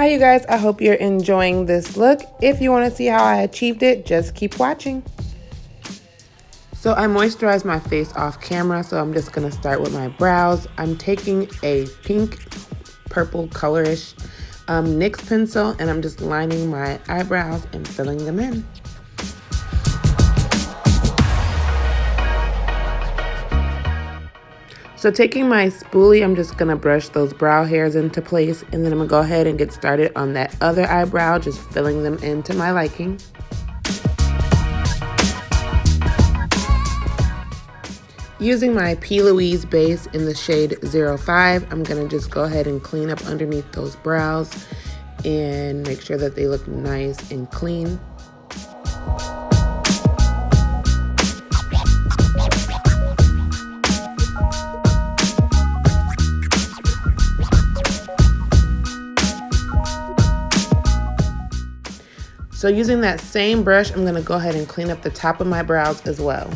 Hi you guys, I hope you're enjoying this look. If you want to see how I achieved it, just keep watching. So I moisturized my face off camera, so I'm just going to start with my brows. I'm taking a pink, purple colorish NYX pencil, and I'm just lining my eyebrows and filling them in. So taking my spoolie, I'm just gonna brush those brow hairs into place, and then I'm gonna go ahead and get started on that other eyebrow, just filling them into my liking. Using my P. Louise base in the shade 05, I'm gonna just go ahead and clean up underneath those brows and make sure that they look nice and clean. So using that same brush, I'm gonna go ahead and clean up the top of my brows as well.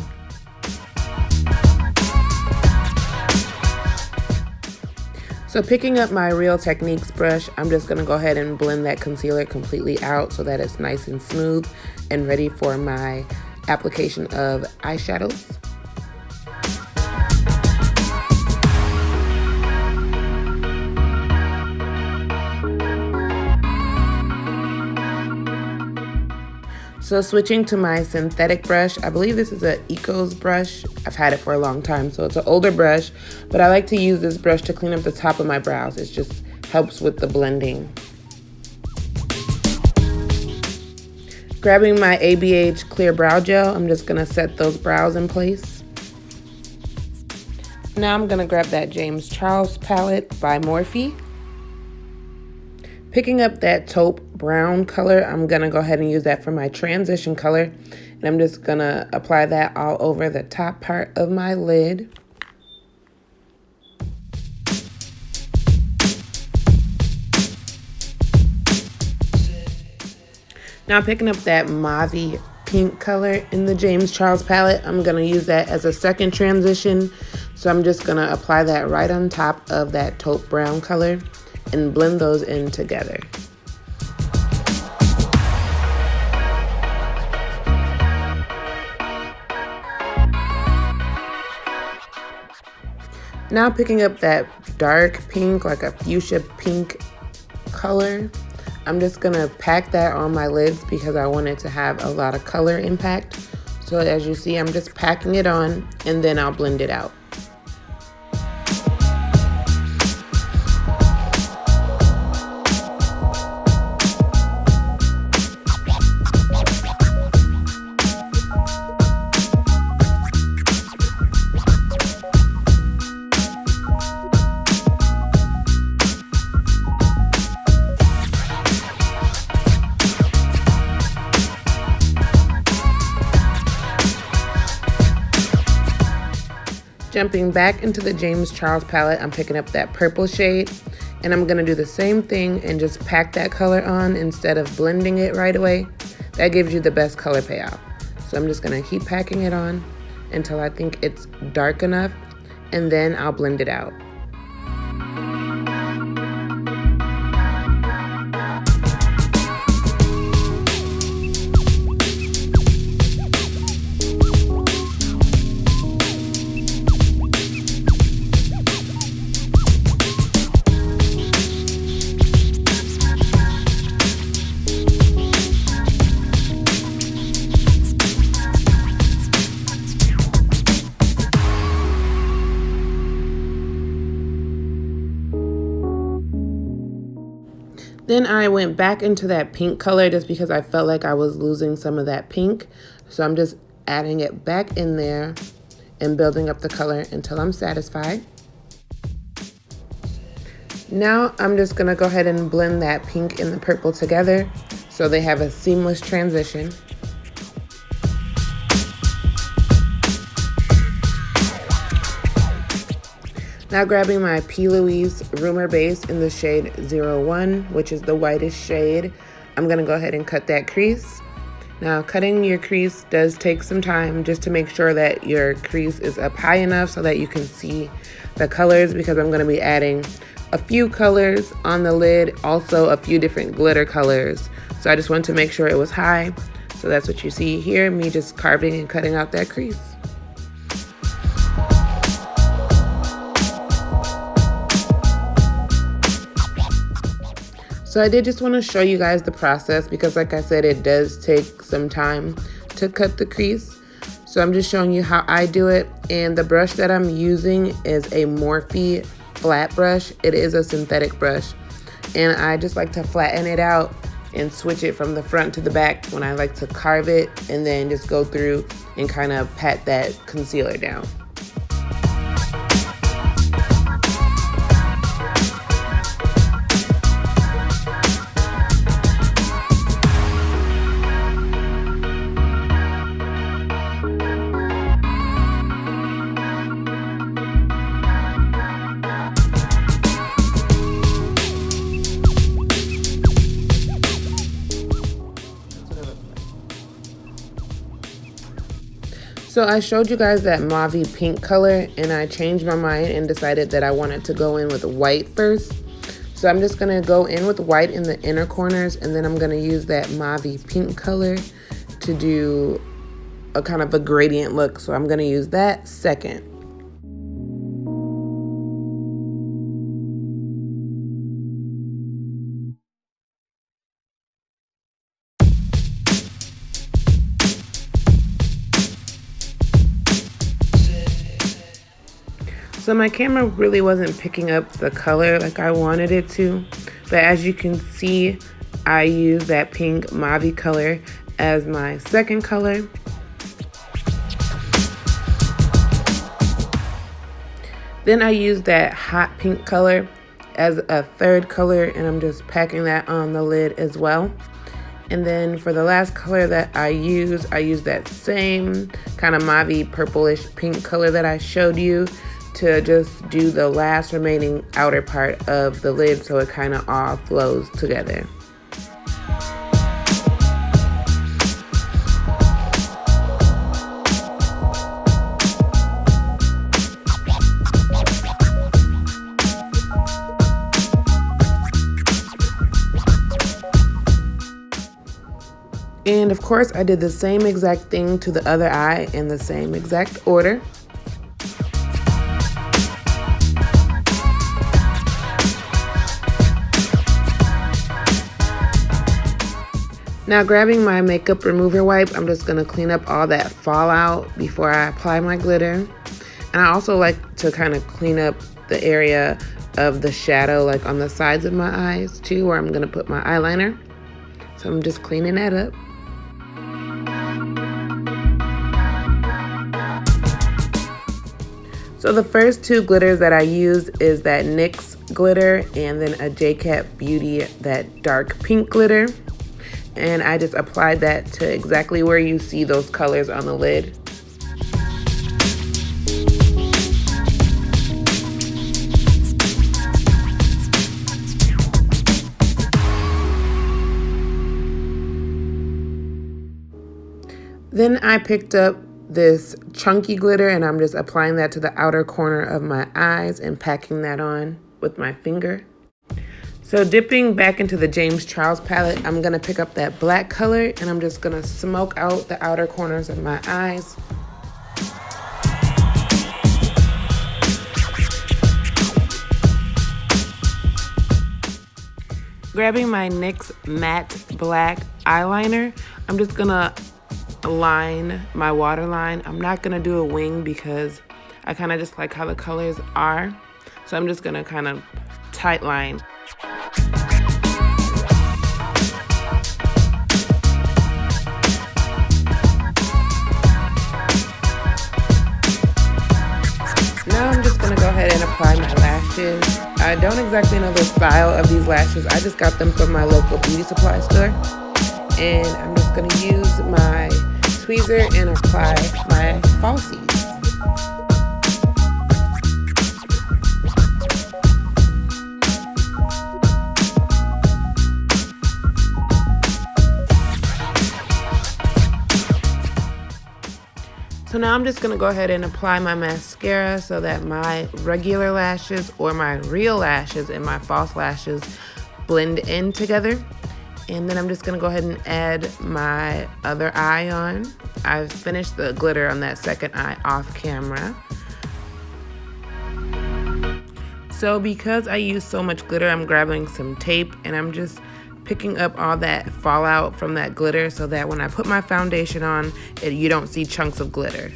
So picking up my Real Techniques brush, I'm just gonna go ahead and blend that concealer completely out so that it's nice and smooth and ready for my application of eyeshadows. So switching to my synthetic brush, I believe this is an Eco's brush. I've had it for a long time, so it's an older brush, but I like to use this brush to clean up the top of my brows. It just helps with the blending. Grabbing my ABH Clear Brow Gel, I'm just gonna set those brows in place. Now I'm gonna grab that James Charles palette by Morphe. Picking up that taupe brown color, I'm gonna go ahead and use that for my transition color. And I'm just gonna apply that all over the top part of my lid. Now picking up that mauvey pink color in the James Charles palette, I'm gonna use that as a second transition. So I'm just gonna apply that right on top of that taupe brown color and blend those in together. Now picking up that dark pink, like a fuchsia pink color, I'm just gonna pack that on my lids because I want it to have a lot of color impact. So as you see, I'm just packing it on and then I'll blend it out. Jumping back into the James Charles palette, I'm picking up that purple shade, and I'm gonna do the same thing and just pack that color on instead of blending it right away. That gives you the best color payoff. So I'm just gonna keep packing it on until I think it's dark enough, and then I'll blend it out. Then I went back into that pink color just because I felt like I was losing some of that pink. So I'm just adding it back in there and building up the color until I'm satisfied. Now I'm just gonna go ahead and blend that pink and the purple together so they have a seamless transition. Now grabbing my P. Louise Rumor base in the shade 01, which is the whitest shade, I'm gonna go ahead and cut that crease. Now, cutting your crease does take some time just to make sure that your crease is up high enough so that you can see the colors, because I'm going to be adding a few colors on the lid, also a few different glitter colors. So I just wanted to make sure it was high. So that's what you see here, me just carving and cutting out that crease. So I did just want to show you guys the process because like I said, it does take some time to cut the crease. So I'm just showing you how I do it. And the brush that I'm using is a Morphe flat brush. It is a synthetic brush. And I just like to flatten it out and switch it from the front to the back when I like to carve it, and then just go through and kind of pat that concealer down. So I showed you guys that mauve pink color, and I changed my mind and decided that I wanted to go in with white first. So I'm just gonna go in with white in the inner corners, and then I'm gonna use that mauve pink color to do a kind of a gradient look. So I'm gonna use that second. So my camera really wasn't picking up the color like I wanted it to, but as you can see, I use that pink mauve color as my second color. Then I use that hot pink color as a third color, and I'm just packing that on the lid as well. And then for the last color that I use that same kind of mauve purplish pink color that I showed you to just do the last remaining outer part of the lid so it kind of all flows together. And of course, I did the same exact thing to the other eye in the same exact order. Now grabbing my makeup remover wipe, I'm just gonna clean up all that fallout before I apply my glitter. And I also like to kind of clean up the area of the shadow, like on the sides of my eyes too, where I'm gonna put my eyeliner. So I'm just cleaning that up. So the first two glitters that I use is that NYX glitter and then a JCat Beauty, that dark pink glitter. And I just applied that to exactly where you see those colors on the lid. Then I picked up this chunky glitter and I'm just applying that to the outer corner of my eyes and packing that on with my finger. So dipping back into the James Charles palette, I'm gonna pick up that black color and I'm just gonna smoke out the outer corners of my eyes. Grabbing my NYX matte black eyeliner, I'm just gonna line my waterline. I'm not gonna do a wing because I kind of just like how the colors are. So I'm just gonna kind of tight line. Now I'm just gonna go ahead and apply my lashes. I don't exactly know the style of these lashes. I just got them from my local beauty supply store. And I'm just gonna use my tweezer and apply my falsies. So So now I'm just going to go ahead and apply my mascara so that my regular lashes or my real lashes and my false lashes blend in together. And then I'm just going to go ahead and add my other eye on. I've finished the glitter on that second eye off camera. So because I use so much glitter, I'm grabbing some tape and I'm just picking up all that fallout from that glitter so that when I put my foundation on, you don't see chunks of glitter.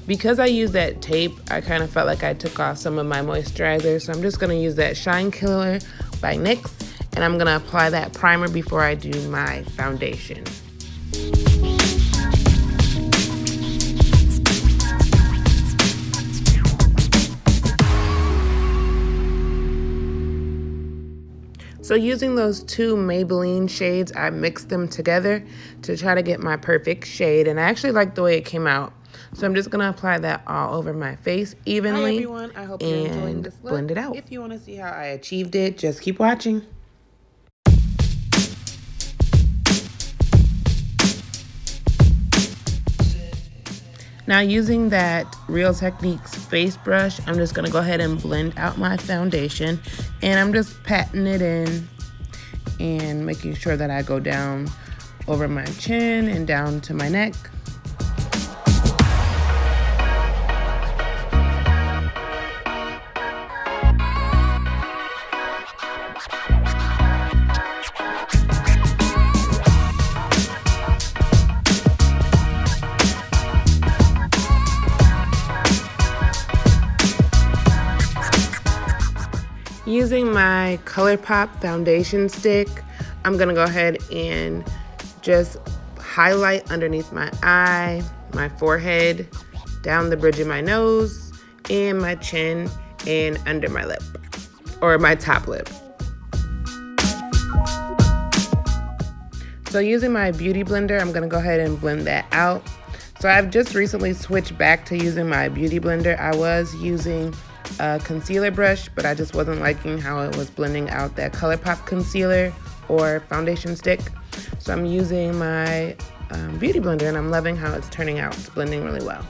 Because I used that tape, I kind of felt like I took off some of my moisturizer, so I'm just going to use that Shine Killer by NYX, and I'm going to apply that primer before I do my foundation. So using those two Maybelline shades, I mixed them together to try to get my perfect shade, and I actually like the way it came out. So I'm just gonna apply that all over my face evenly. Hi everyone, I hope you're enjoying this look. Blend it out. If you want to see how I achieved it, just keep watching. Now using that Real Techniques face brush, I'm just going to go ahead and blend out my foundation, and I'm just patting it in and making sure that I go down over my chin and down to my neck. Using my ColourPop foundation stick, I'm gonna go ahead and just highlight underneath my eye, my forehead, down the bridge of my nose, and my chin, and under my lip, or my top lip. So using my Beauty Blender, I'm gonna go ahead and blend that out. So I've just recently switched back to using my Beauty Blender. I was using a concealer brush, but I just wasn't liking how it was blending out that ColourPop concealer or foundation stick. So I'm using my Beauty Blender, and I'm loving how it's turning out. It's blending really well.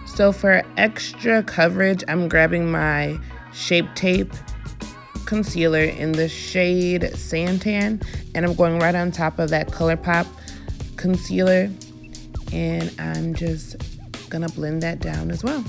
So for extra coverage, I'm grabbing my Shape Tape concealer in the shade Santan, and I'm going right on top of that ColourPop concealer, and I'm just gonna blend that down as well.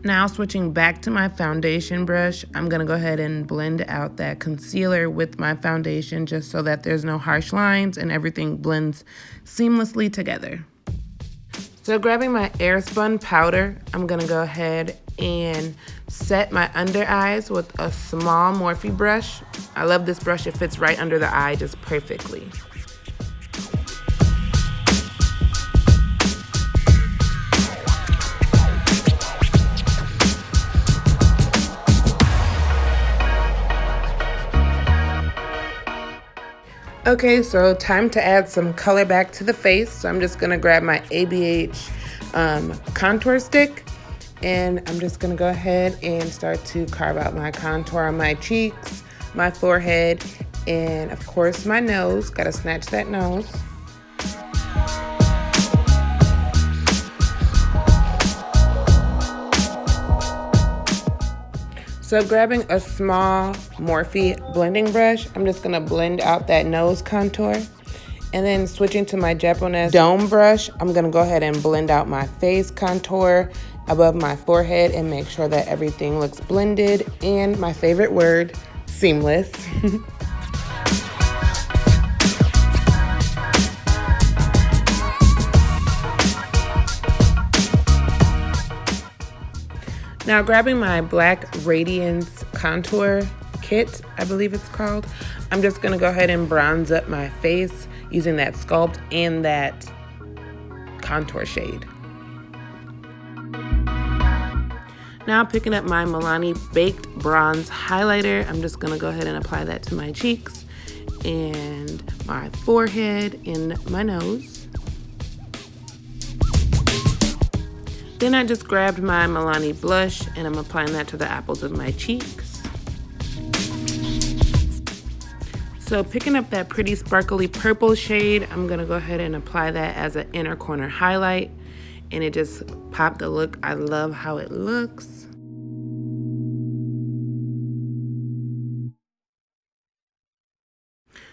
Now switching back to my foundation brush, I'm gonna go ahead and blend out that concealer with my foundation just so that there's no harsh lines and everything blends seamlessly together. So grabbing my Airspun powder, I'm gonna go ahead and set my under eyes with a small Morphe brush. I love this brush, it fits right under the eye just perfectly. Okay, so time to add some color back to the face. So I'm just gonna grab my ABH contour stick, and I'm just gonna go ahead and start to carve out my contour on my cheeks, my forehead, and of course my nose. Gotta snatch that nose. So grabbing a small Morphe blending brush, I'm just gonna blend out that nose contour. And then switching to my Japanese dome brush, I'm gonna go ahead and blend out my face contour above my forehead and make sure that everything looks blended, and my favorite word, seamless. Now grabbing my Black Radiance Contour Kit, I believe it's called, I'm just gonna go ahead and bronze up my face using that sculpt and that contour shade. Now picking up my Milani Baked Bronze Highlighter, I'm just gonna go ahead and apply that to my cheeks. and my forehead and my nose. Then I just grabbed my Milani blush and I'm applying that to the apples of my cheeks. So picking up that pretty sparkly purple shade, I'm gonna go ahead and apply that as an inner corner highlight, and it just popped the look. I love how it looks.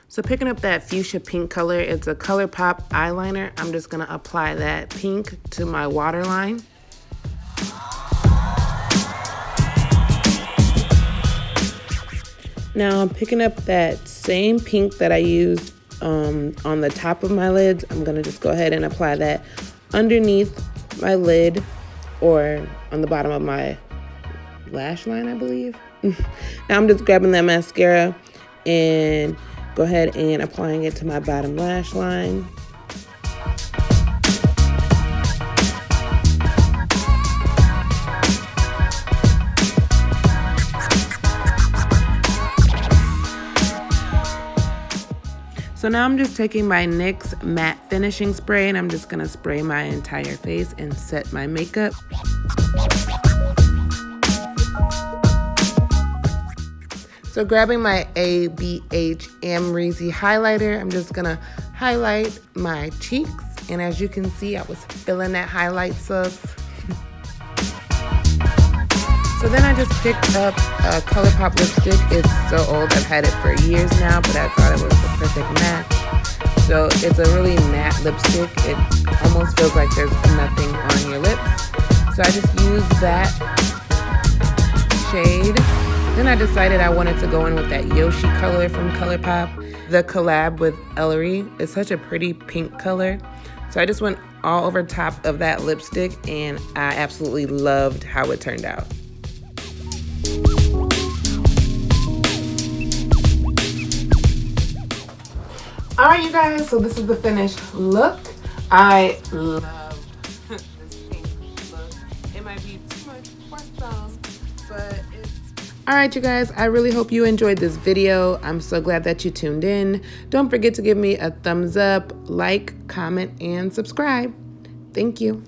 So picking up that fuchsia pink color, it's a ColourPop eyeliner. I'm just gonna apply that pink to my waterline. Now I'm picking up that same pink that I used on the top of my lids. I'm gonna just go ahead and apply that underneath my lid or on the bottom of my lash line, I believe. Now I'm just grabbing that mascara and go ahead and applying it to my bottom lash line. So now I'm just taking my NYX matte finishing spray and I'm just gonna spray my entire face and set my makeup. So grabbing my ABH Amrezy highlighter, I'm just gonna highlight my cheeks. And as you can see, I was feeling that highlight sauce. So then I just picked up a ColourPop lipstick. It's so old, I've had it for years now, but I thought it was the perfect match. So it's a really matte lipstick. It almost feels like there's nothing on your lips. So I just used that shade. Then I decided I wanted to go in with that Yoshi color from ColourPop. The collab with Ellery is such a pretty pink color. So I just went all over top of that lipstick and I absolutely loved how it turned out. All right, you guys, so this is the finished look. I love this pink look. It might be too much for some, but it's... All right, you guys, I really hope you enjoyed this video. I'm so glad that you tuned in. Don't forget to give me a thumbs up, like, comment, and subscribe. Thank you.